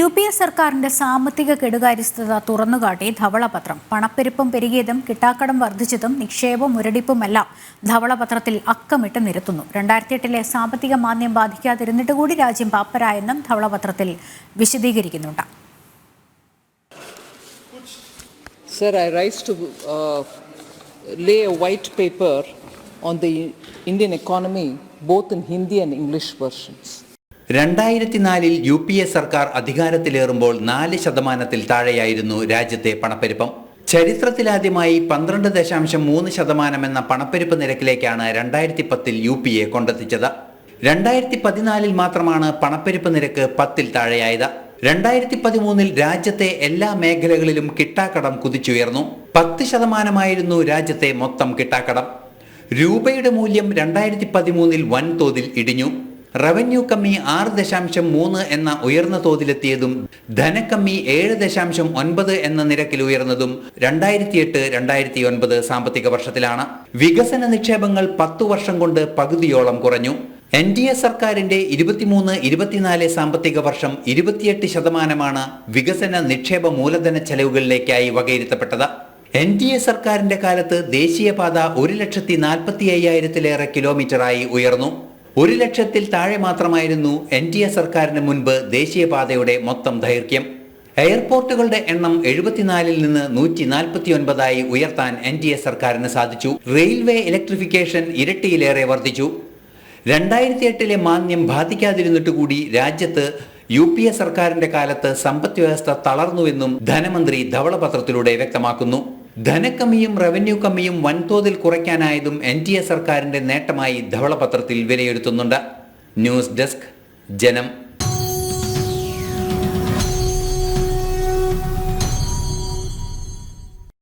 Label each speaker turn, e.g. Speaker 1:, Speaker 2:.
Speaker 1: UPA സർക്കാരിന്റെ സാമ്പത്തിക കെടുകാര്യസ്ഥത തുറന്നുകാട്ടി ധവളപത്രം. പണപ്പെരുപ്പം പെരുകിയതും കിട്ടാക്കടം വർദ്ധിച്ചതും നിക്ഷേപം മുരടിപ്പുമെല്ലാം ധവളപത്രത്തിൽ അക്കമിട്ട് നിരത്തുന്നു. 2008 സാമ്പത്തിക മാന്ദ്യം ബാധിക്കാതിരുന്നിട്ട് കൂടി രാജ്യം പാപ്പരായെന്നും ധവളപത്രത്തിൽ വിശദീകരിക്കുന്നുണ്ട്.
Speaker 2: Sir, I rise to lay a white paper on the Indian economy, both in Hindi and English versions.
Speaker 3: 2004 UPA സർക്കാർ അധികാരത്തിലേറുമ്പോൾ 4% താഴെയായിരുന്നു രാജ്യത്തെ പണപ്പെരുപ്പം. ചരിത്രത്തിലാദ്യമായി 12.3% എന്ന പണപ്പെരുപ്പ് നിരക്കിലേക്കാണ് 2010 UPA കൊണ്ടെത്തിച്ചത്. 2014 മാത്രമാണ് പണപ്പെരുപ്പ് നിരക്ക് 10 താഴെയായത്. 2013 രാജ്യത്തെ എല്ലാ മേഖലകളിലും കിട്ടാക്കടം കുതിച്ചുയർന്നു. 10% രാജ്യത്തെ മൊത്തം കിട്ടാക്കടം. രൂപയുടെ മൂല്യം 2013 വൻതോതിൽ ഇടിഞ്ഞു. റവന്യൂ കമ്മി 6.3 എന്ന ഉയർന്ന തോതിലെത്തിയതും ധനക്കമ്മി 7.9 എന്ന നിരക്കിൽ ഉയർന്നതും 2008-2009 സാമ്പത്തിക വർഷത്തിലാണ്. വികസന നിക്ഷേപങ്ങൾ 10 വർഷം കൊണ്ട് പകുതിയോളം കുറഞ്ഞു. NDA സർക്കാരിന്റെ 23-24 സാമ്പത്തിക വർഷം 28% വികസന നിക്ഷേപ മൂലധന ചെലവുകളിലേക്കായി വകയിരുത്തപ്പെട്ടത്. NDA സർക്കാരിന്റെ കാലത്ത് ദേശീയപാത 1,45,000-ലേറെ കിലോമീറ്ററായി ഉയർന്നു. 1,00,000-ൽ താഴെ മാത്രമായിരുന്നു NDA സർക്കാരിന് മുൻപ് ദേശീയപാതയുടെ മൊത്തം ദൈർഘ്യം. എയർപോർട്ടുകളുടെ എണ്ണം 74-ൽ നിന്ന് 149 ഉയർത്താൻ NDA സർക്കാരിന് സാധിച്ചു. റെയിൽവേ ഇലക്ട്രിഫിക്കേഷൻ ഇരട്ടിയിലേറെ വർദ്ധിച്ചു. 2008 മാന്ദ്യം ബാധിക്കാതിരുന്നിട്ടുകൂടി രാജ്യത്ത് UPA സർക്കാരിന്റെ കാലത്ത് സമ്പദ് വ്യവസ്ഥ തളർന്നുവെന്നും ധനമന്ത്രി ധവളപത്രത്തിലൂടെ വ്യക്തമാക്കുന്നു. ധനക്കമ്മിയും റവന്യൂ കമ്മിയും വൻതോതിൽ കുറയ്ക്കാനായതും NDA സർക്കാരിന്റെ നേട്ടമായി ധവളപത്രത്തിൽ വിലയിരുത്തുന്നുണ്ട്. ന്യൂസ് ഡെസ്ക്, ജനം.